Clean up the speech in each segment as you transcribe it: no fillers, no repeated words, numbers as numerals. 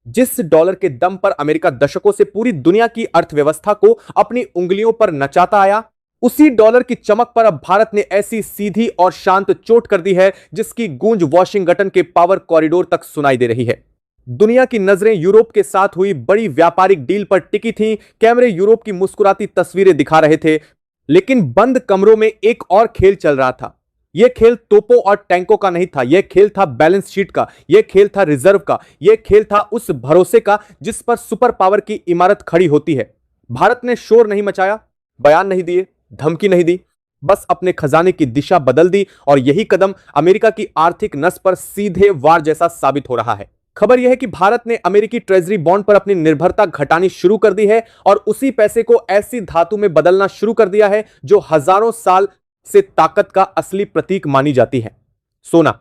जिस डॉलर के दम पर अमेरिका दशकों से पूरी दुनिया की अर्थव्यवस्था को अपनी उंगलियों पर नचाता आया, उसी डॉलर की चमक पर अब भारत ने ऐसी सीधी और शांत चोट कर दी है जिसकी गूंज वॉशिंगटन के पावर कॉरिडोर तक सुनाई दे रही है। दुनिया की नजरें यूरोप के साथ हुई बड़ी व्यापारिक डील पर टिकी थीं, कैमरे यूरोप की मुस्कुराती तस्वीरें दिखा रहे थे, लेकिन बंद कमरों में एक और खेल चल रहा था। यह खेल तोपों और टैंकों का नहीं था, यह खेल था बैलेंस शीट का, यह खेल था रिजर्व का, यह खेल था उस भरोसे का जिस पर सुपर पावर की इमारत खड़ी होती है। भारत ने शोर नहीं मचाया, बयान नहीं दिए, धमकी नहीं दी, बस अपने खजाने की दिशा बदल दी, और यही कदम अमेरिका की आर्थिक नस पर सीधे वार जैसा साबित हो रहा है। खबर यह है कि भारत ने अमेरिकी ट्रेजरी बॉन्ड पर अपनी निर्भरता घटानी शुरू कर दी है और उसी पैसे को ऐसी धातु में बदलना शुरू कर दिया है जो हजारों साल से ताकत का असली प्रतीक मानी जाती है, सोना।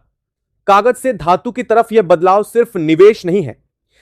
कागज से धातु की तरफ यह बदलाव सिर्फ निवेश नहीं है,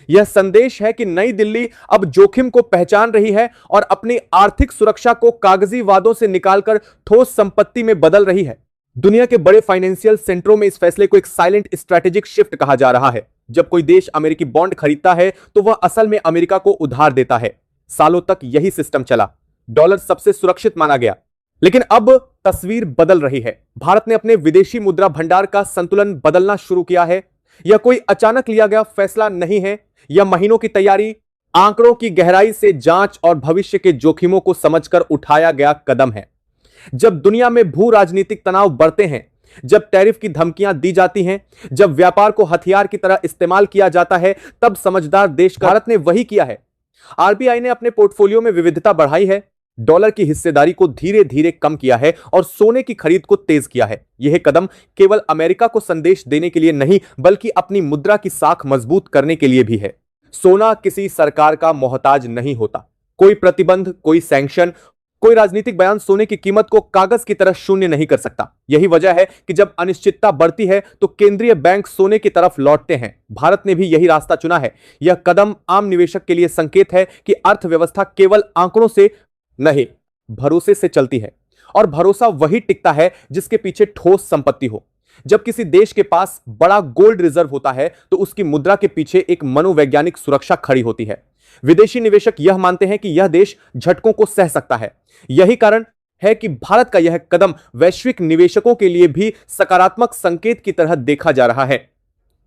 यह संदेश है कि नई दिल्ली अब जोखिम को पहचान रही है और अपनी आर्थिक सुरक्षा को कागजी वादों से निकालकर ठोस संपत्ति में बदल रही है। दुनिया के बड़े फाइनेंशियल सेंटरों में इस फैसले को एक साइलेंट स्ट्रैटेजिक शिफ्ट कहा जा रहा है। जब कोई देश अमेरिकी बॉन्ड खरीदता है तो वह असल में अमेरिका को उधार देता है। सालों तक यही सिस्टम चला, डॉलर सबसे सुरक्षित माना गया, लेकिन अब तस्वीर बदल रही है। भारत ने अपने विदेशी मुद्रा भंडार का संतुलन बदलना शुरू किया है। यह कोई अचानक लिया गया फैसला नहीं है, यह महीनों की तैयारी, आंकड़ों की गहराई से जांच और भविष्य के जोखिमों को समझकर उठाया गया कदम है। जब दुनिया में भू राजनीतिक तनाव बढ़ते हैं, जब टैरिफ की धमकियां दी जाती हैं, जब व्यापार को हथियार की तरह इस्तेमाल किया जाता है, तब समझदार देश भारत ने वही किया है। आरबीआई ने अपने पोर्टफोलियो में विविधता बढ़ाई है, डॉलर की हिस्सेदारी को धीरे धीरे कम किया है और सोने की खरीद को तेज किया है। यह कदम केवल अमेरिका को संदेश देने के लिए नहीं, बल्कि अपनी मुद्रा की साख मजबूत करने के लिए भी है। सोना किसी सरकार का मोहताज नहीं होता। कोई प्रतिबंध, कोई सैंक्शन, कोई राजनीतिक बयान सोने की कीमत को कागज की तरह शून्य नहीं कर सकता। यही वजह है कि जब अनिश्चितता बढ़ती है तो केंद्रीय बैंक सोने की तरफ लौटते हैं। भारत ने भी यही रास्ता चुना है। यह कदम आम निवेशक के लिए संकेत है कि अर्थव्यवस्था केवल आंकड़ों से नहीं, भरोसे से चलती है, और भरोसा वही टिकता है जिसके पीछे ठोस संपत्ति हो। जब किसी देश के पास बड़ा गोल्ड रिजर्व होता है तो उसकी मुद्रा के पीछे एक मनोवैज्ञानिक सुरक्षा खड़ी होती है। विदेशी निवेशक यह मानते हैं कि यह देश झटकों को सह सकता है। यही कारण है कि भारत का यह कदम वैश्विक निवेशकों के लिए भी सकारात्मक संकेत की तरह देखा जा रहा है।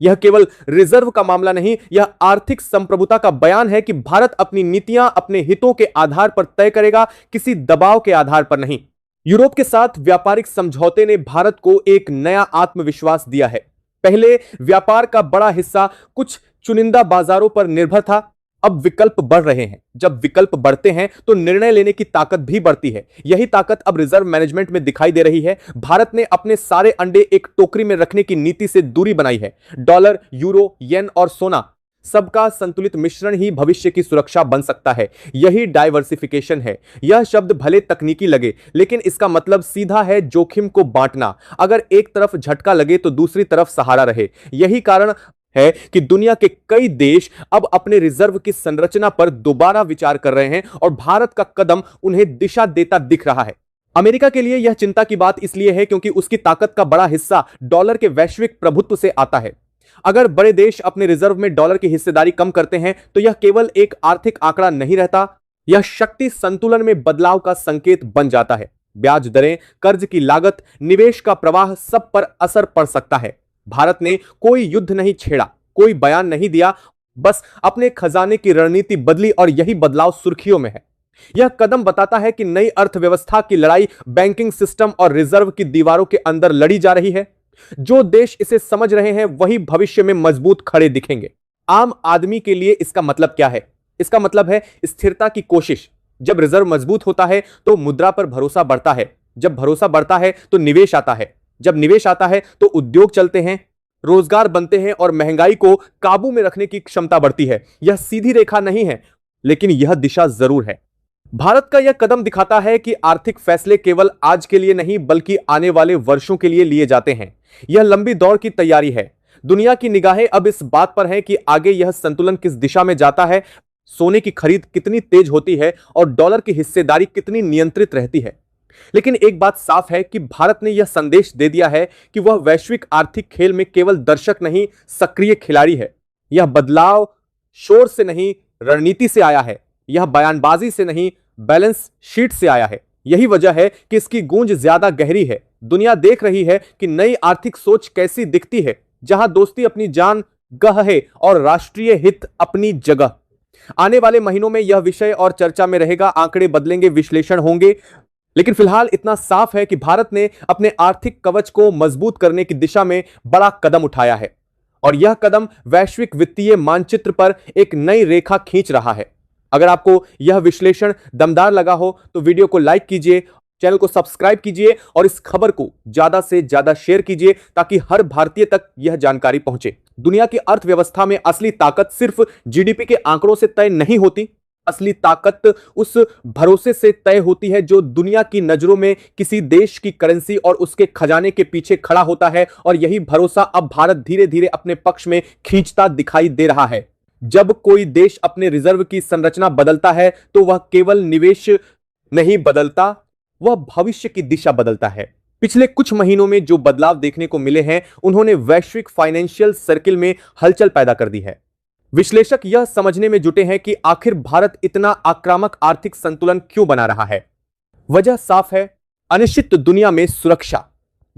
यह केवल रिजर्व का मामला नहीं, यह आर्थिक संप्रभुता का बयान है कि भारत अपनी नीतियां अपने हितों के आधार पर तय करेगा, किसी दबाव के आधार पर नहीं। यूरोप के साथ व्यापारिक समझौते ने भारत को एक नया आत्मविश्वास दिया है। पहले व्यापार का बड़ा हिस्सा कुछ चुनिंदा बाजारों पर निर्भर था, अब विकल्प बढ़ रहे हैं। जब विकल्प बढ़ते हैं तो निर्णय लेने की ताकत भी बढ़ती है। यही ताकत अब रिजर्व मैनेजमेंट में दिखाई दे रही है। भारत ने अपने सारे अंडे एक टोकरी में रखने की नीति से दूरी बनाई है। डॉलर, यूरो, येन और सोना, सबका संतुलित मिश्रण ही भविष्य की सुरक्षा बन सकता है। यही डाइवर्सिफिकेशन है। यह शब्द भले तकनीकी लगे, लेकिन इसका मतलब सीधा है जोखिम को बांटना। अगर एक तरफ झटका लगे तो दूसरी तरफ सहारा रहे। यही कारण है कि दुनिया के कई देश अब अपने रिजर्व की संरचना पर दोबारा विचार कर रहे हैं और भारत का कदम उन्हें दिशा देता दिख रहा है। अमेरिका के लिए यह चिंता की बात इसलिए है क्योंकि उसकी ताकत का बड़ा हिस्सा डॉलर के वैश्विक प्रभुत्व से आता है। अगर बड़े देश अपने रिजर्व में डॉलर की हिस्सेदारी कम करते हैं तो यह केवल एक आर्थिक आंकड़ा नहीं रहता, यह शक्ति संतुलन में बदलाव का संकेत बन जाता है। ब्याज दरें, कर्ज की लागत, निवेश का प्रवाह, सब पर असर पड़ सकता है। भारत ने कोई युद्ध नहीं छेड़ा, कोई बयान नहीं दिया, बस अपने खजाने की रणनीति बदली और यही बदलाव सुर्खियों में है। यह कदम बताता है कि नई अर्थव्यवस्था की लड़ाई बैंकिंग सिस्टम और रिजर्व की दीवारों के अंदर लड़ी जा रही है। जो देश इसे समझ रहे हैं वही भविष्य में मजबूत खड़े दिखेंगे। आम आदमी के लिए इसका मतलब क्या है? इसका मतलब है स्थिरता की कोशिश। जब रिजर्व मजबूत होता है तो मुद्रा पर भरोसा बढ़ता है, जब भरोसा बढ़ता है तो निवेश आता है, जब निवेश आता है तो उद्योग चलते हैं, रोजगार बनते हैं और महंगाई को काबू में रखने की क्षमता बढ़ती है। यह सीधी रेखा नहीं है, लेकिन यह दिशा जरूर है। भारत का यह कदम दिखाता है कि आर्थिक फैसले केवल आज के लिए नहीं बल्कि आने वाले वर्षों के लिए लिए जाते हैं। यह लंबी दौड़ की तैयारी है। दुनिया की निगाहें अब इस बात पर हैं कि आगे यह संतुलन किस दिशा में जाता है, सोने की खरीद कितनी तेज होती है और डॉलर की हिस्सेदारी कितनी नियंत्रित रहती है। लेकिन एक बात साफ है कि भारत ने यह संदेश दे दिया है कि वह वैश्विक आर्थिक खेल में केवल दर्शक नहीं, सक्रिय खिलाड़ी है। यह बदलाव शोर से नहीं, रणनीति से आया है। यह बयानबाजी से नहीं, बैलेंस शीट से आया है। यही वजह है कि इसकी गूंज ज्यादा गहरी है। दुनिया देख रही है कि नई आर्थिक सोच कैसी दिखती है, जहां दोस्ती अपनी जान गह है और राष्ट्रीय हित अपनी जगह। आने वाले महीनों में यह विषय और चर्चा में रहेगा। आंकड़े बदलेंगे, विश्लेषण होंगे, लेकिन फिलहाल इतना साफ है कि भारत ने अपने आर्थिक कवच को मजबूत करने की दिशा में बड़ा कदम उठाया है और यह कदम वैश्विक वित्तीय मानचित्र पर एक नई रेखा खींच रहा है। अगर आपको यह विश्लेषण दमदार लगा हो तो वीडियो को लाइक कीजिए, चैनल को सब्सक्राइब कीजिए और इस खबर को ज्यादा से ज्यादा शेयर कीजिए ताकि हर भारतीय तक यह जानकारी पहुंचे। दुनिया की अर्थव्यवस्था में असली ताकत सिर्फ जीडीपी के आंकड़ों से तय नहीं होती। असली ताकत उस भरोसे से तय होती है जो दुनिया की नजरों में किसी देश की करेंसी और उसके खजाने के पीछे खड़ा होता है। और यही भरोसा अब भारत धीरे धीरे अपने पक्ष में खींचता दिखाई दे रहा है। जब कोई देश अपने रिजर्व की संरचना बदलता है तो वह केवल निवेश नहीं बदलता, वह भविष्य की दिशा बदलता है। पिछले कुछ महीनों में जो बदलाव देखने को मिले हैं, उन्होंने वैश्विक फाइनेंशियल सर्किल में हलचल पैदा कर दी है। विश्लेषक यह समझने में जुटे हैं कि आखिर भारत इतना आक्रामक आर्थिक संतुलन क्यों बना रहा है। वजह साफ है, अनिश्चित दुनिया में सुरक्षा।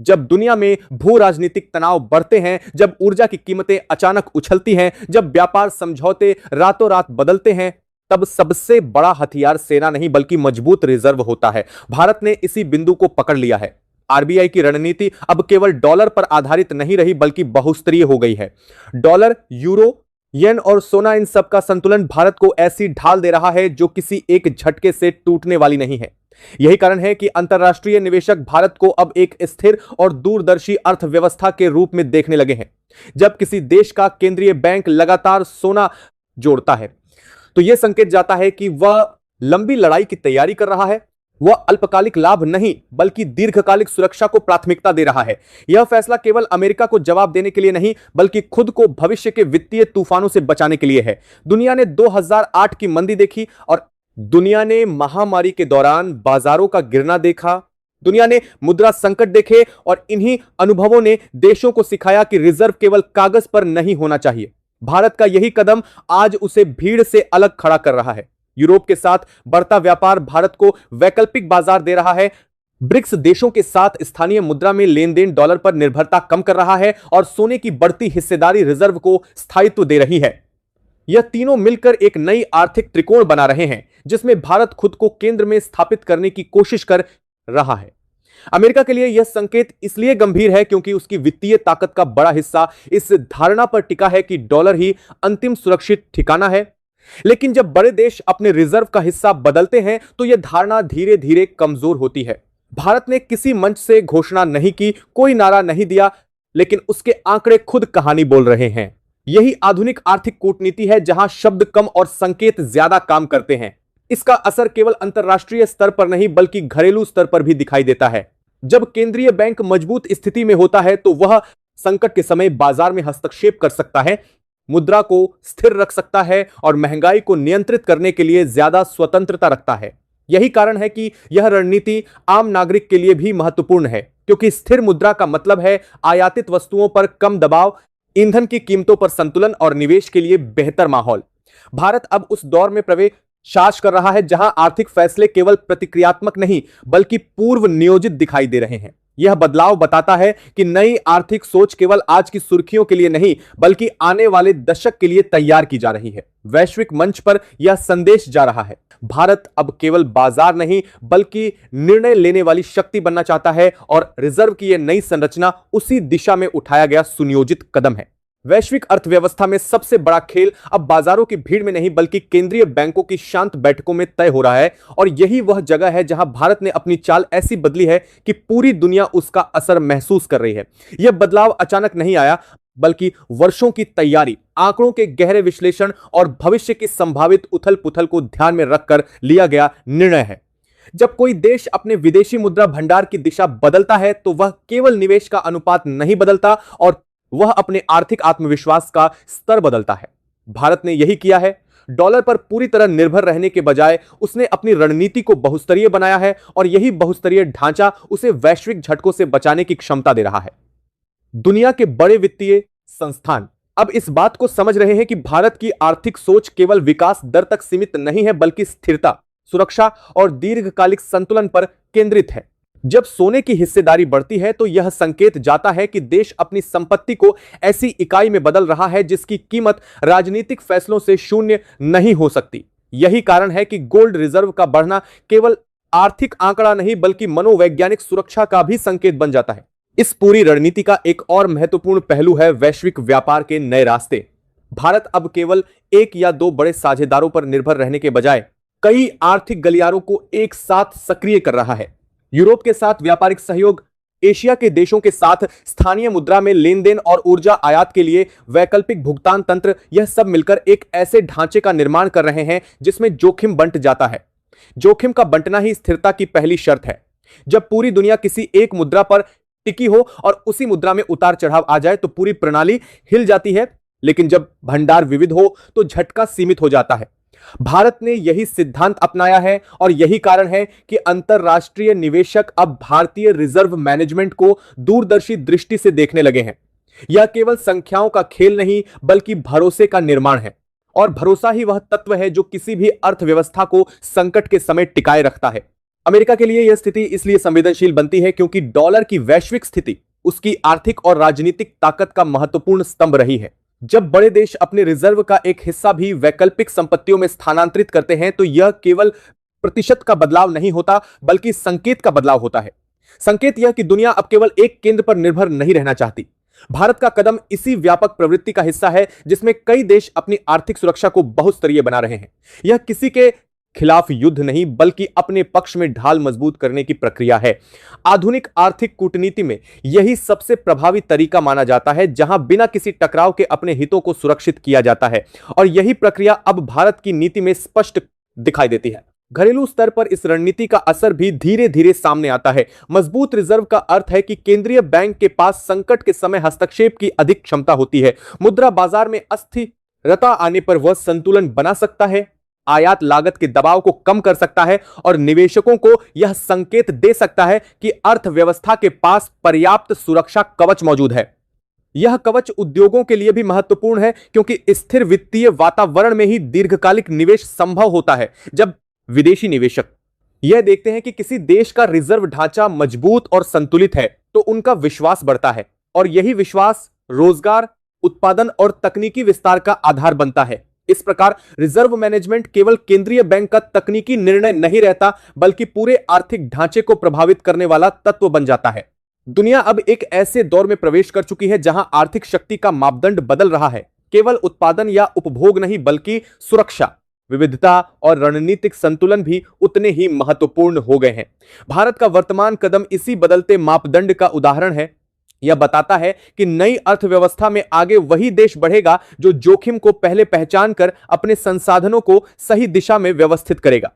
जब दुनिया में भू राजनीतिक तनाव बढ़ते हैं, जब ऊर्जा की कीमतें अचानक उछलती हैं, जब व्यापार समझौते रातों रात बदलते हैं, तब सबसे बड़ा हथियार सेना नहीं बल्कि मजबूत रिजर्व होता है। भारत ने इसी बिंदु को पकड़ लिया है। आरबीआई की रणनीति अब केवल डॉलर पर आधारित नहीं रही बल्कि बहुस्तरीय हो गई है। डॉलर, यूरो, येन और सोना, इन सब का संतुलन भारत को ऐसी ढाल दे रहा है जो किसी एक झटके से टूटने वाली नहीं है। यही कारण है कि अंतर्राष्ट्रीय निवेशक भारत को अब एक स्थिर और दूरदर्शी अर्थव्यवस्था के रूप में देखने लगे हैं। जब किसी देश का केंद्रीय बैंक लगातार सोना जोड़ता है तो यह संकेत जाता है कि वह लंबी लड़ाई की तैयारी कर रहा है। वह अल्पकालिक लाभ नहीं बल्कि दीर्घकालिक सुरक्षा को प्राथमिकता दे रहा है। यह फैसला केवल अमेरिका को जवाब देने के लिए नहीं बल्कि खुद को भविष्य के वित्तीय तूफानों से बचाने के लिए है। दुनिया ने 2008 की मंदी देखी और दुनिया ने महामारी के दौरान बाजारों का गिरना देखा। दुनिया ने मुद्रा संकट देखे और इन्हीं अनुभवों ने देशों को सिखाया कि रिजर्व केवल कागज पर नहीं होना चाहिए। भारत का यही कदम आज उसे भीड़ से अलग खड़ा कर रहा है। यूरोप के साथ बढ़ता व्यापार भारत को वैकल्पिक बाजार दे रहा है। ब्रिक्स देशों के साथ स्थानीय मुद्रा में लेन देन डॉलर पर निर्भरता कम कर रहा है और सोने की बढ़ती हिस्सेदारी रिजर्व को स्थायित्व दे रही है। यह तीनों मिलकर एक नई आर्थिक त्रिकोण बना रहे हैं जिसमें भारत खुद को केंद्र में स्थापित करने की कोशिश कर रहा है। अमेरिका के लिए यह संकेत इसलिए गंभीर है क्योंकि उसकी वित्तीय ताकत का बड़ा हिस्सा इस धारणा पर टिका है कि डॉलर ही अंतिम सुरक्षित ठिकाना है। लेकिन जब बड़े देश अपने रिजर्व का हिस्सा बदलते हैं तो यह धारणा धीरे धीरे कमजोर होती है। भारत ने किसी मंच से घोषणा नहीं की, कोई नारा नहीं दिया, लेकिन उसके आंकड़े खुद कहानी बोल रहे हैं। यही आधुनिक आर्थिक कूटनीति है जहां शब्द कम और संकेत ज्यादा काम करते हैं। इसका असर केवल अंतरराष्ट्रीय स्तर पर नहीं बल्कि घरेलू स्तर पर भी दिखाई देता है। जब केंद्रीय बैंक मजबूत स्थिति में होता है तो वह संकट के समय बाजार में हस्तक्षेप कर सकता है, मुद्रा को स्थिर रख सकता है और महंगाई को नियंत्रित करने के लिए ज्यादा स्वतंत्रता रखता है। यही कारण है कि यह रणनीति आम नागरिक के लिए भी महत्वपूर्ण है, क्योंकि स्थिर मुद्रा का मतलब है आयातित वस्तुओं पर कम दबाव, ईंधन की कीमतों पर संतुलन और निवेश के लिए बेहतर माहौल। भारत अब उस दौर में प्रवेश कर रहा है जहां आर्थिक फैसले केवल प्रतिक्रियात्मक नहीं बल्कि पूर्व नियोजित दिखाई दे रहे हैं। यह बदलाव बताता है कि नई आर्थिक सोच केवल आज की सुर्खियों के लिए नहीं बल्कि आने वाले दशक के लिए तैयार की जा रही है। वैश्विक मंच पर यह संदेश जा रहा है, भारत अब केवल बाजार नहीं बल्कि निर्णय लेने वाली शक्ति बनना चाहता है और रिजर्व की यह नई संरचना उसी दिशा में उठाया गया सुनियोजित कदम है। वैश्विक अर्थव्यवस्था में सबसे बड़ा खेल अब बाजारों की भीड़ में नहीं बल्कि केंद्रीय बैंकों की शांत बैठकों में तय हो रहा है और यही वह जगह है जहां भारत ने अपनी चाल ऐसी बदली है कि पूरी दुनिया उसका असर महसूस कर रही है। यह बदलाव अचानक नहीं आया बल्कि वर्षों की तैयारी, आंकड़ों के गहरे विश्लेषण और भविष्य की संभावित उथल पुथल को ध्यान में रखकर लिया गया निर्णय है। जब कोई देश अपने विदेशी मुद्रा भंडार की दिशा बदलता है तो वह केवल निवेश का अनुपात नहीं बदलता और वह अपने आर्थिक आत्मविश्वास का स्तर बदलता है। भारत ने यही किया है। डॉलर पर पूरी तरह निर्भर रहने के बजाय उसने अपनी रणनीति को बहुस्तरीय बनाया है और यही बहुस्तरीय ढांचा उसे वैश्विक झटकों से बचाने की क्षमता दे रहा है। दुनिया के बड़े वित्तीय संस्थान अब इस बात को समझ रहे हैं कि भारत की आर्थिक सोच केवल विकास दर तक सीमित नहीं है, बल्कि स्थिरता, सुरक्षा और दीर्घकालिक संतुलन पर केंद्रित है। जब सोने की हिस्सेदारी बढ़ती है तो यह संकेत जाता है कि देश अपनी संपत्ति को ऐसी इकाई में बदल रहा है जिसकी कीमत राजनीतिक फैसलों से शून्य नहीं हो सकती। यही कारण है कि गोल्ड रिजर्व का बढ़ना केवल आर्थिक आंकड़ा नहीं बल्कि मनोवैज्ञानिक सुरक्षा का भी संकेत बन जाता है। इस पूरी रणनीति का एक और महत्वपूर्ण पहलू है वैश्विक व्यापार के नए रास्ते। भारत अब केवल एक या दो बड़े साझेदारों पर निर्भर रहने के बजाय कई आर्थिक गलियारों को एक साथ सक्रिय कर रहा है। यूरोप के साथ व्यापारिक सहयोग, एशिया के देशों के साथ स्थानीय मुद्रा में लेन देन और ऊर्जा आयात के लिए वैकल्पिक भुगतान तंत्र, यह सब मिलकर एक ऐसे ढांचे का निर्माण कर रहे हैं जिसमें जोखिम बंट जाता है। जोखिम का बंटना ही स्थिरता की पहली शर्त है। जब पूरी दुनिया किसी एक मुद्रा पर टिकी हो और उसी मुद्रा में उतार चढ़ाव आ जाए तो पूरी प्रणाली हिल जाती है, लेकिन जब भंडार विविध हो तो झटका सीमित हो जाता है। भारत ने यही सिद्धांत अपनाया है और यही कारण है कि अंतरराष्ट्रीय निवेशक अब भारतीय रिजर्व मैनेजमेंट को दूरदर्शी दृष्टि से देखने लगे हैं। यह केवल संख्याओं का खेल नहीं बल्कि भरोसे का निर्माण है, और भरोसा ही वह तत्व है जो किसी भी अर्थव्यवस्था को संकट के समय टिकाए रखता है। अमेरिका के लिए यह स्थिति इसलिए संवेदनशील बनती है क्योंकि डॉलर की वैश्विक स्थिति उसकी आर्थिक और राजनीतिक ताकत का महत्वपूर्ण स्तंभ रही है। जब बड़े देश अपने रिजर्व का एक हिस्सा भी वैकल्पिक संपत्तियों में स्थानांतरित करते हैं तो यह केवल प्रतिशत का बदलाव नहीं होता बल्कि संकेत का बदलाव होता है। संकेत यह कि दुनिया अब केवल एक केंद्र पर निर्भर नहीं रहना चाहती। भारत का कदम इसी व्यापक प्रवृत्ति का हिस्सा है जिसमें कई देश अपनी आर्थिक सुरक्षा को बहुस्तरीय बना रहे हैं। यह किसी के खिलाफ युद्ध नहीं बल्कि अपने पक्ष में ढाल मजबूत करने की प्रक्रिया है। आधुनिक आर्थिक कूटनीति में यही सबसे प्रभावी तरीका माना जाता है जहां बिना किसी टकराव के अपने हितों को सुरक्षित किया जाता है, और यही प्रक्रिया अब भारत की नीति में स्पष्ट दिखाई देती है। घरेलू स्तर पर इस रणनीति का असर भी धीरे धीरे सामने आता है। मजबूत रिजर्व का अर्थ है कि केंद्रीय बैंक के पास संकट के समय हस्तक्षेप की अधिक क्षमता होती है। मुद्रा बाजार में अस्थिरता आने पर वह संतुलन बना सकता है, आयात लागत के दबाव को कम कर सकता है और निवेशकों को यह संकेत दे सकता है कि अर्थव्यवस्था के पास पर्याप्त सुरक्षा कवच मौजूद है। यह कवच उद्योगों के लिए भी महत्वपूर्ण है क्योंकि स्थिर वित्तीय वातावरण में ही दीर्घकालिक निवेश संभव होता है। जब विदेशी निवेशक यह देखते हैं कि किसी देश का रिजर्व ढांचा मजबूत और संतुलित है तो उनका विश्वास बढ़ता है, और यही विश्वास रोजगार, उत्पादन और तकनीकी विस्तार का आधार बनता है। इस प्रकार रिजर्व मैनेजमेंट केवल केंद्रीय बैंक का तकनीकी निर्णय नहीं रहता बल्कि पूरे आर्थिक ढांचे को प्रभावित करने वाला तत्व बन जाता है। दुनिया अब एक ऐसे दौर में प्रवेश कर चुकी है जहां आर्थिक शक्ति का मापदंड बदल रहा है। केवल उत्पादन या उपभोग नहीं बल्कि सुरक्षा, विविधता और रणनीतिक संतुलन भी उतने ही महत्वपूर्ण हो गए हैं। भारत का वर्तमान कदम इसी बदलते मापदंड का उदाहरण है। यह बताता है कि नई अर्थव्यवस्था में आगे वही देश बढ़ेगा जो जोखिम को पहले पहचान कर अपने संसाधनों को सही दिशा में व्यवस्थित करेगा।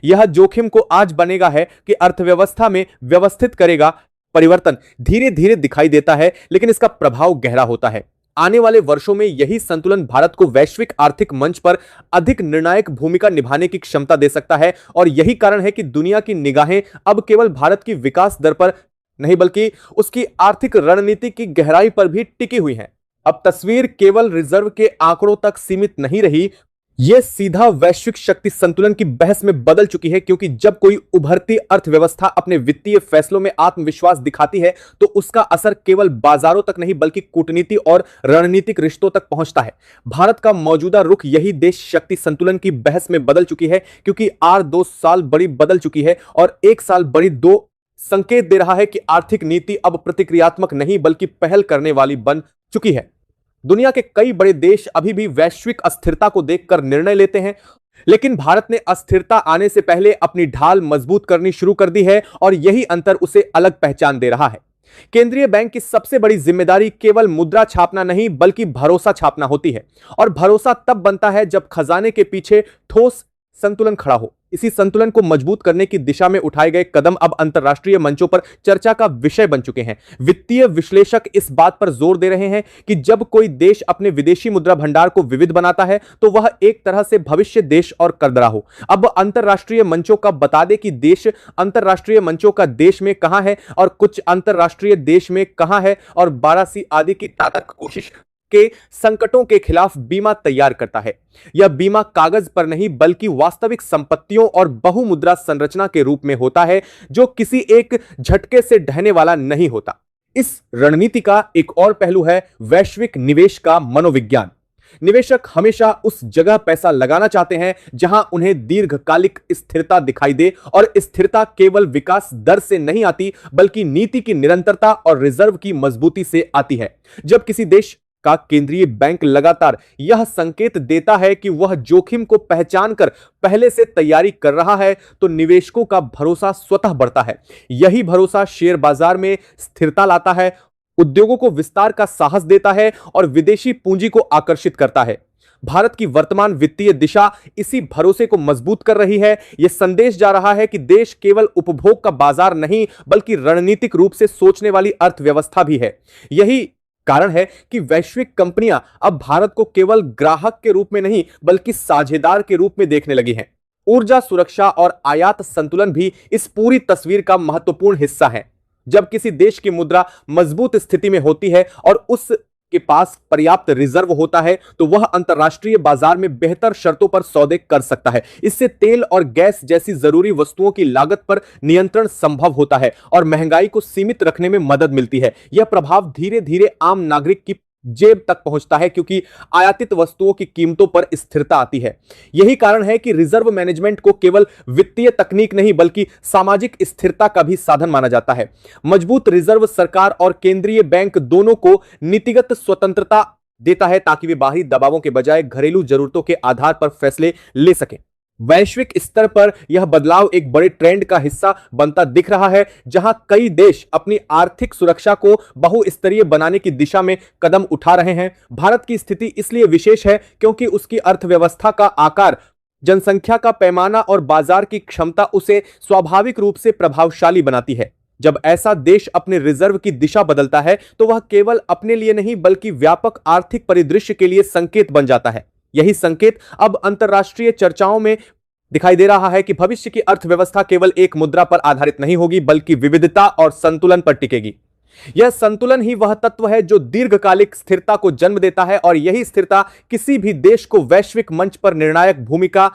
यह जोखिम को आज बनेगा है कि अर्थव्यवस्था में व्यवस्थित करेगा। परिवर्तन धीरे धीरे दिखाई देता है लेकिन इसका प्रभाव गहरा होता है। आने वाले वर्षों में यही संतुलन भारत को वैश्विक आर्थिक मंच पर अधिक निर्णायक भूमिका निभाने की क्षमता दे सकता है, और यही कारण है कि दुनिया की निगाहें अब केवल भारत की विकास दर पर नहीं बल्कि उसकी आर्थिक रणनीति की गहराई पर भी टिकी हुई है। अब तस्वीर केवल रिजर्व के आंकड़ों तक सीमित नहीं रही, यह सीधा वैश्विक शक्ति संतुलन की बहस में बदल चुकी है, क्योंकि जब कोई उभरती अर्थव्यवस्था अपने वित्तीय फैसलों में आत्मविश्वास दिखाती है तो उसका असर केवल बाजारों तक नहीं बल्कि कूटनीति और रणनीतिक रिश्तों तक पहुंचता है। भारत का मौजूदा रुख यही देश शक्ति संतुलन की बहस में बदल चुकी है, क्योंकि 2 साल बड़ी बदल चुकी है और 1 साल बड़ी 2 संकेत दे रहा है कि आर्थिक नीति अब प्रतिक्रियात्मक नहीं बल्कि पहल करने वाली बन चुकी है। दुनिया के कई बड़े देश अभी भी वैश्विक अस्थिरता को देखकर निर्णय लेते हैं, लेकिन भारत ने अस्थिरता आने से पहले अपनी ढाल मजबूत करनी शुरू कर दी है, और यही अंतर उसे अलग पहचान दे रहा है। केंद्रीय बैंक की सबसे बड़ी जिम्मेदारी केवल मुद्रा छापना नहीं बल्कि भरोसा छापना होती है, और भरोसा तब बनता है जब खजाने के पीछे ठोस संतुलन खड़ा हो। इसी संतुलन को मजबूत करने की दिशा में उठाए गए कदम अब अंतरराष्ट्रीय मंचों पर चर्चा का विषय बन चुके हैं। वित्तीय विश्लेषक इस बात पर जोर दे रहे हैं कि जब कोई देश अपने विदेशी मुद्रा भंडार को विविध बनाता है तो वह एक तरह से भविष्य देश और करदरा हो। अब अंतरराष्ट्रीय मंचों का बता दे कि देश अंतरराष्ट्रीय मंचों का देश में कहां है और कुछ अंतरराष्ट्रीय देश में कहां है, और 12C आदि की ताकत कोशिश के संकटों के खिलाफ बीमा तैयार करता है। यह बीमा कागज पर नहीं बल्कि वास्तविक संपत्तियों और बहुमुद्रा संरचना के रूप में होता है, जो किसी एक झटके से ढहने वाला नहीं होता। इस रणनीति का एक और पहलू है वैश्विक निवेश का मनोविज्ञान। निवेशक हमेशा उस जगह पैसा लगाना चाहते हैं जहां उन्हें दीर्घकालिक स्थिरता दिखाई दे, और स्थिरता केवल विकास दर से नहीं आती बल्कि नीति की निरंतरता और रिजर्व की मजबूती से आती है। जब किसी देश का केंद्रीय बैंक लगातार यह संकेत देता है कि वह जोखिम को पहचान कर पहले से तैयारी कर रहा है, तो निवेशकों का भरोसा स्वतः बढ़ता है। यही भरोसा शेयर बाजार में स्थिरता लाता है, उद्योगों को विस्तार का साहस देता है और विदेशी पूंजी को आकर्षित करता है। भारत की वर्तमान वित्तीय दिशा इसी भरोसे को मजबूत कर रही है। यह संदेश जा रहा है कि देश केवल उपभोग का बाजार नहीं बल्कि रणनीतिक रूप से सोचने वाली अर्थव्यवस्था भी है। यही कारण है कि वैश्विक कंपनियां अब भारत को केवल ग्राहक के रूप में नहीं बल्कि साझेदार के रूप में देखने लगी हैं। ऊर्जा सुरक्षा और आयात संतुलन भी इस पूरी तस्वीर का महत्वपूर्ण हिस्सा है। जब किसी देश की मुद्रा मजबूत स्थिति में होती है और उसके पास पर्याप्त रिजर्व होता है, तो वह अंतर्राष्ट्रीय बाजार में बेहतर शर्तों पर सौदे कर सकता है। इससे तेल और गैस जैसी जरूरी वस्तुओं की लागत पर नियंत्रण संभव होता है और महंगाई को सीमित रखने में मदद मिलती है। यह प्रभाव धीरे धीरे आम नागरिक की जेब तक पहुंचता है, क्योंकि आयातित वस्तुओं की कीमतों पर स्थिरता आती है। यही कारण है कि रिजर्व मैनेजमेंट को केवल वित्तीय तकनीक नहीं बल्कि सामाजिक स्थिरता का भी साधन माना जाता है। मजबूत रिजर्व सरकार और केंद्रीय बैंक दोनों को नीतिगत स्वतंत्रता देता है ताकि वे बाहरी दबावों के बजाय घरेलू जरूरतों के आधार पर फैसले ले सकें। वैश्विक स्तर पर यह बदलाव एक बड़े ट्रेंड का हिस्सा बनता दिख रहा है, जहां कई देश अपनी आर्थिक सुरक्षा को बहुस्तरीय बनाने की दिशा में कदम उठा रहे हैं। भारत की स्थिति इसलिए विशेष है क्योंकि उसकी अर्थव्यवस्था का आकार, जनसंख्या का पैमाना और बाजार की क्षमता उसे स्वाभाविक रूप से प्रभावशाली बनाती है। जब ऐसा देश अपने रिजर्व की दिशा बदलता है तो वह केवल अपने लिए नहीं बल्कि व्यापक आर्थिक परिदृश्य के लिए संकेत बन जाता है। यही संकेत अब अंतर्राष्ट्रीय चर्चाओं में दिखाई दे रहा है कि भविष्य की अर्थव्यवस्था केवल एक मुद्रा पर आधारित नहीं होगी बल्कि विविधता और संतुलन पर टिकेगी। यह संतुलन ही वह तत्व है जो दीर्घकालिक स्थिरता को जन्म देता है, और यही स्थिरता किसी भी देश को वैश्विक मंच पर निर्णायक भूमिका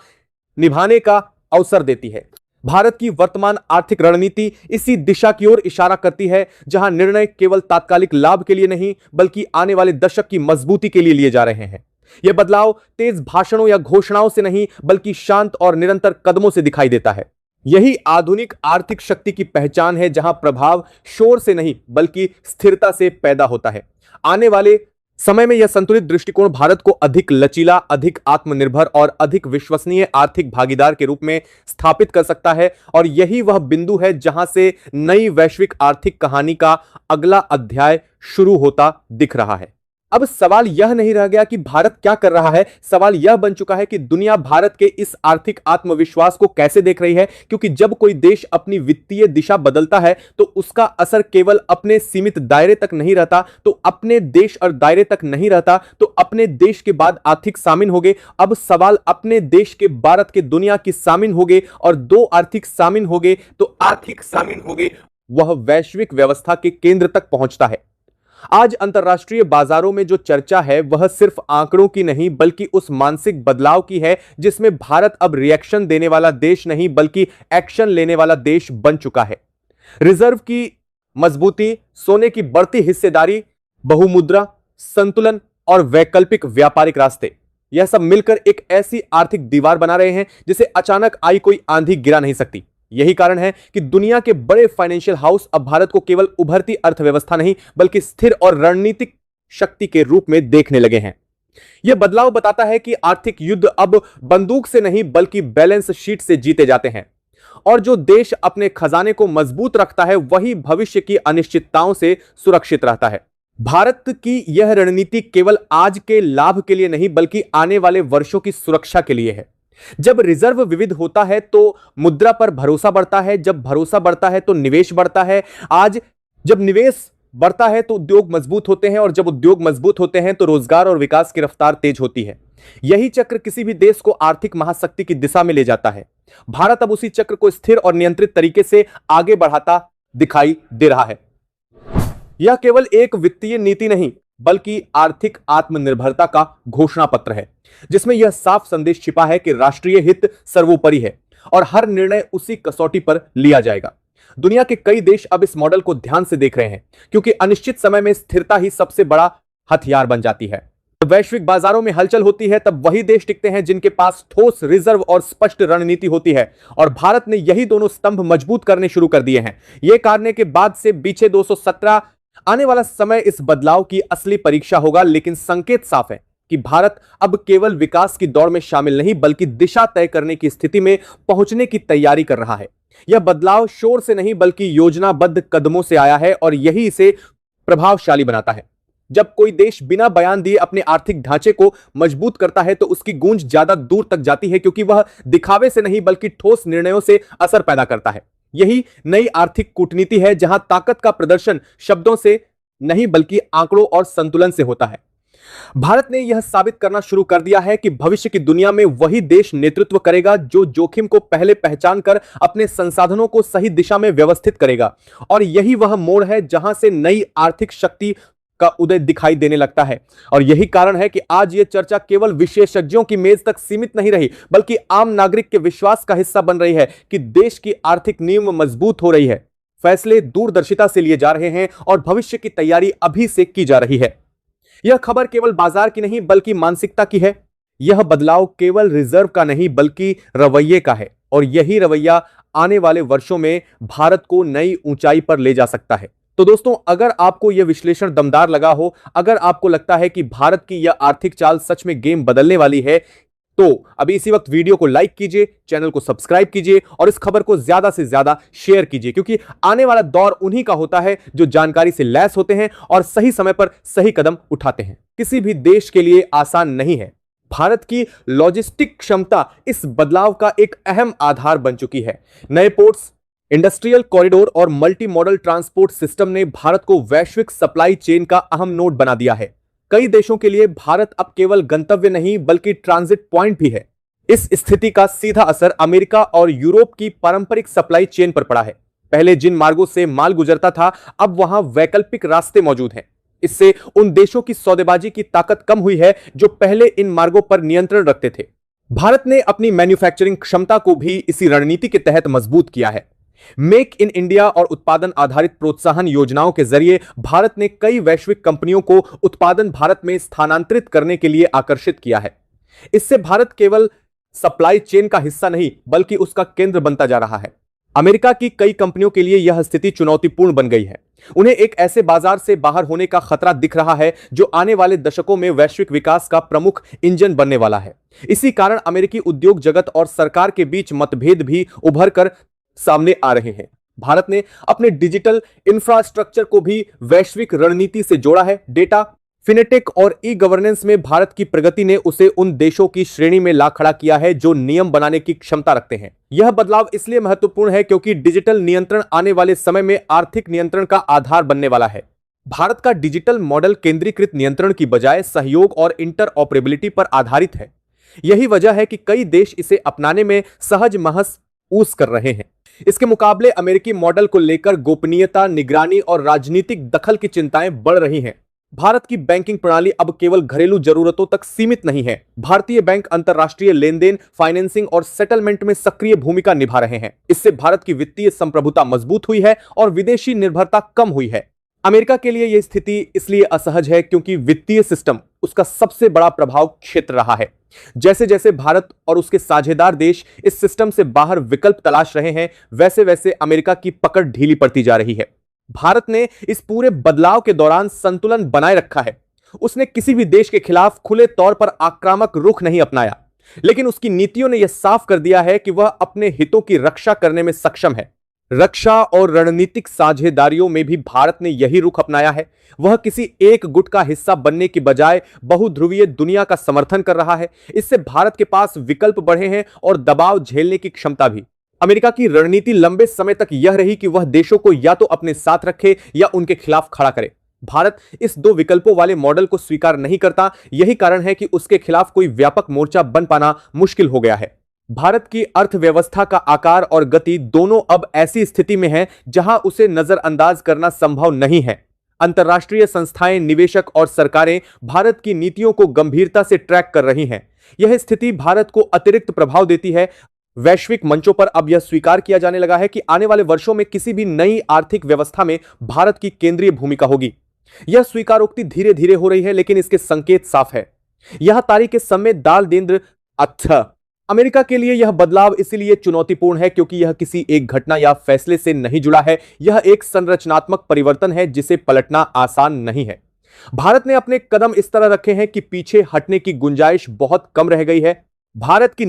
निभाने का अवसर देती है। भारत की वर्तमान आर्थिक रणनीति इसी दिशा की ओर इशारा करती है, जहां निर्णय केवल तात्कालिक लाभ के लिए नहीं बल्कि आने वाले दशक की मजबूती के लिए लिए जा रहे हैं। यह बदलाव तेज भाषणों या घोषणाओं से नहीं बल्कि शांत और निरंतर कदमों से दिखाई देता है। यही आधुनिक आर्थिक शक्ति की पहचान है, जहां प्रभाव शोर से नहीं बल्कि स्थिरता से पैदा होता है। आने वाले समय में यह संतुलित दृष्टिकोण भारत को अधिक लचीला, अधिक आत्मनिर्भर और अधिक विश्वसनीय आर्थिक भागीदार के रूप में स्थापित कर सकता है, और यही वह बिंदु है जहां से नई वैश्विक आर्थिक कहानी का अगला अध्याय शुरू होता दिख रहा है। अब सवाल यह नहीं रह गया कि भारत क्या कर रहा है, सवाल यह बन चुका है कि दुनिया भारत के इस आर्थिक आत्मविश्वास को कैसे देख रही है, क्योंकि जब कोई देश अपनी वित्तीय दिशा बदलता है तो उसका असर केवल अपने सीमित दायरे तक नहीं रहता, तो अपने देश और दायरे तक नहीं रहता, तो अपने देश के बाद आर्थिक सामिन हो गए। अब सवाल अपने देश के, भारत के, दुनिया की सामिन हो गए, और दो आर्थिक सामिन हो गए तो आर्थिक सामिन हो गए, वह वैश्विक व्यवस्था के केंद्र तक पहुंचता है। आज अंतर्राष्ट्रीय बाजारों में जो चर्चा है वह सिर्फ आंकड़ों की नहीं बल्कि उस मानसिक बदलाव की है जिसमें भारत अब रिएक्शन देने वाला देश नहीं बल्कि एक्शन लेने वाला देश बन चुका है। रिजर्व की मजबूती, सोने की बढ़ती हिस्सेदारी, बहुमुद्रा संतुलन और वैकल्पिक व्यापारिक रास्ते, यह सब मिलकर एक ऐसी आर्थिक दीवार बना रहे हैं जिसे अचानक आई कोई आंधी गिरा नहीं सकती। यही कारण है कि दुनिया के बड़े फाइनेंशियल हाउस अब भारत को केवल उभरती अर्थव्यवस्था नहीं बल्कि स्थिर और रणनीतिक शक्ति के रूप में देखने लगे हैं। यह बदलाव बताता है कि आर्थिक युद्ध अब बंदूक से नहीं बल्कि बैलेंस शीट से जीते जाते हैं, और जो देश अपने खजाने को मजबूत रखता है वही भविष्य की अनिश्चितताओं से सुरक्षित रहता है। भारत की यह रणनीति केवल आज के लाभ के लिए नहीं बल्कि आने वाले वर्षों की सुरक्षा के लिए है। जब रिजर्व विविध होता है तो मुद्रा पर भरोसा बढ़ता है, जब भरोसा बढ़ता है तो निवेश बढ़ता है। आज जब निवेश बढ़ता है तो उद्योग मजबूत होते हैं, और जब उद्योग मजबूत होते हैं तो रोजगार और विकास की रफ्तार तेज होती है। यही चक्र किसी भी देश को आर्थिक महाशक्ति की दिशा में ले जाता है। भारत अब उसी चक्र को स्थिर और नियंत्रित तरीके से आगे बढ़ाता दिखाई दे रहा है। यह केवल एक वित्तीय नीति नहीं बल्कि आर्थिक आत्मनिर्भरता का घोषणा पत्र है, जिसमें यह साफ संदेश छिपा है कि राष्ट्रीय हित सर्वोपरि है और हर निर्णय उसी कसौटी पर लिया जाएगा। दुनिया के कई देश अब इस मॉडल को ध्यान से देख रहे हैं, क्योंकि अनिश्चित समय में स्थिरता ही सबसे बड़ा हथियार बन जाती है। जब वैश्विक बाजारों में हलचल होती है, तब वही देश टिकते हैं जिनके पास ठोस रिजर्व और स्पष्ट रणनीति होती है, और भारत ने यही दोनों स्तंभ मजबूत करने शुरू कर दिए हैं। यह करने के बाद से बीचे 217 आने वाला समय इस बदलाव की असली परीक्षा होगा, लेकिन संकेत साफ है कि भारत अब केवल विकास की दौड़ में शामिल नहीं, बल्कि दिशा तय करने की स्थिति में पहुंचने की तैयारी कर रहा है। यह बदलाव शोर से नहीं, बल्कि योजनाबद्ध कदमों से आया है, और यही इसे प्रभावशाली बनाता है। जब कोई देश बिना बयान दिए अपने आर्थिक ढांचे को मजबूत करता है, तो उसकी गूंज ज्यादा दूर तक जाती है, क्योंकि वह दिखावे से नहीं, बल्कि ठोस निर्णयों से असर पैदा करता है। यही नई आर्थिक कूटनीति है, जहां ताकत का प्रदर्शन शब्दों से नहीं, बल्कि आंकड़ों और संतुलन से होता है। भारत ने यह साबित करना शुरू कर दिया है कि भविष्य की दुनिया में वही देश नेतृत्व करेगा जो जोखिम को पहले पहचान कर अपने संसाधनों को सही दिशा में व्यवस्थित करेगा। और यही वह मोड़ है जहां से नई आर्थिक शक्ति का उदय दिखाई देने लगता है। और यही कारण है कि आज यह चर्चा केवल विशेषज्ञों की मेज तक सीमित नहीं रही, बल्कि आम नागरिक के विश्वास का हिस्सा बन रही है कि देश की आर्थिक नींव मजबूत हो रही है, फैसले दूरदर्शिता से लिए जा रहे हैं और भविष्य की तैयारी अभी से की जा रही है। यह खबर केवल बाजार की नहीं, बल्कि मानसिकता की है। यह बदलाव केवल रिजर्व का नहीं, बल्कि रवैये का है, और यही रवैया आने वाले वर्षों में भारत को नई ऊंचाई पर ले जा सकता है। तो दोस्तों, अगर आपको यह विश्लेषण दमदार लगा हो, अगर आपको लगता है कि भारत की यह आर्थिक चाल सच में गेम बदलने वाली है, तो अभी इसी वक्त वीडियो को लाइक कीजिए, चैनल को सब्सक्राइब कीजिए और इस खबर को ज्यादा से ज्यादा शेयर कीजिए, क्योंकि आने वाला दौर उन्हीं का होता है जो जानकारी से लैस होते हैं और सही समय पर सही कदम उठाते हैं। किसी भी देश के लिए आसान नहीं है। भारत की लॉजिस्टिक क्षमता इस बदलाव का एक अहम आधार बन चुकी है। नए पोर्ट्स, इंडस्ट्रियल कॉरिडोर और मल्टी मॉडल ट्रांसपोर्ट सिस्टम ने भारत को वैश्विक सप्लाई चेन का अहम नोड बना दिया है। कई देशों के लिए भारत अब केवल गंतव्य नहीं, बल्कि ट्रांजिट पॉइंट भी है। इस स्थिति का सीधा असर अमेरिका और यूरोप की पारंपरिक सप्लाई चेन पर पड़ा है। पहले जिन मार्गों से माल गुजरता था, अब वहां वैकल्पिक रास्ते मौजूद हैं। इससे उन देशों की सौदेबाजी की ताकत कम हुई है जो पहले इन मार्गों पर नियंत्रण रखते थे। भारत ने अपनी मैन्युफैक्चरिंग क्षमता को भी इसी रणनीति के तहत मजबूत किया है। मेक इन इंडिया और उत्पादन आधारित प्रोत्साहन योजनाओं के जरिए भारत ने कई वैश्विक कंपनियों को उत्पादन भारत में स्थानांतरित करने के लिए आकर्षित किया है। इससे भारत केवल सप्लाई चेन का हिस्सा नहीं, बल्कि उसका केंद्र बनता जा रहा है। अमेरिका की कई कंपनियों के लिए यह स्थिति चुनौतीपूर्ण बन गई है। उन्हें एक ऐसे बाजार से बाहर होने का खतरा दिख रहा है जो आने वाले दशकों में वैश्विक विकास का प्रमुख इंजन बनने वाला है। इसी कारण अमेरिकी उद्योग जगत और सरकार के बीच मतभेद भी उभर कर सामने आ रहे हैं। भारत ने अपने डिजिटल इंफ्रास्ट्रक्चर को भी वैश्विक रणनीति से जोड़ा है। डेटा, फिनेटेक और ई गवर्नेंस में भारत की प्रगति ने उसे उन देशों की श्रेणी में ला खड़ा किया है जो नियम बनाने की क्षमता रखते हैं। यह बदलाव इसलिए महत्वपूर्ण है क्योंकि डिजिटल नियंत्रण आने वाले समय में आर्थिक नियंत्रण का आधार बनने वाला है। भारत का डिजिटल मॉडल केंद्रीकृत नियंत्रण की बजाय सहयोग और इंटरऑपरेबिलिटी पर आधारित है। यही वजह है कि कई देश इसे अपनाने में सहज महसूस कर रहे हैं। इसके मुकाबले अमेरिकी मॉडल को लेकर गोपनीयता, निगरानी और राजनीतिक दखल की चिंताएं बढ़ रही हैं। भारत की बैंकिंग प्रणाली अब केवल घरेलू जरूरतों तक सीमित नहीं है। भारतीय बैंक अंतरराष्ट्रीय लेनदेन, फाइनेंसिंग और सेटलमेंट में सक्रिय भूमिका निभा रहे हैं। इससे भारत की वित्तीय संप्रभुता मजबूत हुई है और विदेशी निर्भरता कम हुई है। अमेरिका के लिए यह स्थिति इसलिए असहज है क्योंकि वित्तीय सिस्टम उसका सबसे बड़ा प्रभाव क्षेत्र रहा है। जैसे जैसे भारत और उसके साझेदार देश इस सिस्टम से बाहर विकल्प तलाश रहे हैं, वैसे वैसे अमेरिका की पकड़ ढीली पड़ती जा रही है। भारत ने इस पूरे बदलाव के दौरान संतुलन बनाए रखा है। उसने किसी भी देश के खिलाफ खुले तौर पर आक्रामक रुख नहीं अपनाया, लेकिन उसकी नीतियों ने यह साफ कर दिया है कि वह अपने हितों की रक्षा करने में सक्षम है। रक्षा और रणनीतिक साझेदारियों में भी भारत ने यही रुख अपनाया है। वह किसी एक गुट का हिस्सा बनने की बजाय बहुध्रुवीय दुनिया का समर्थन कर रहा है। इससे भारत के पास विकल्प बढ़े हैं और दबाव झेलने की क्षमता भी। अमेरिका की रणनीति लंबे समय तक यह रही कि वह देशों को या तो अपने साथ रखे या उनके खिलाफ खड़ा करे। भारत इस दो विकल्पों वाले मॉडल को स्वीकार नहीं करता। यही कारण है कि उसके खिलाफ कोई व्यापक मोर्चा बन पाना मुश्किल हो गया है। भारत की अर्थव्यवस्था का आकार और गति दोनों अब ऐसी स्थिति में है जहां उसे नजरअंदाज करना संभव नहीं है। अंतर्राष्ट्रीय संस्थाएं, निवेशक और सरकारें भारत की नीतियों को गंभीरता से ट्रैक कर रही हैं। यह स्थिति भारत को अतिरिक्त प्रभाव देती है। वैश्विक मंचों पर अब यह स्वीकार किया जाने लगा है कि आने वाले वर्षों में किसी भी नई आर्थिक व्यवस्था में भारत की केंद्रीय भूमिका होगी। यह स्वीकारोक्ति धीरे धीरे हो रही है, लेकिन इसके संकेत साफ है। यह तारीख के समय दाल देंद्र अच्छा अमेरिका के लिए यह बदलाव इसलिए चुनौतीपूर्ण है क्योंकि यह किसी एक घटना या फैसले से नहीं जुड़ा है। यह एक संरचनात्मक परिवर्तन है जिसे पलटना आसान नहीं है। भारत ने अपने कदम इस तरह रखे हैं कि पीछे हटने की गुंजाइश बहुत कम रह गई है। भारत की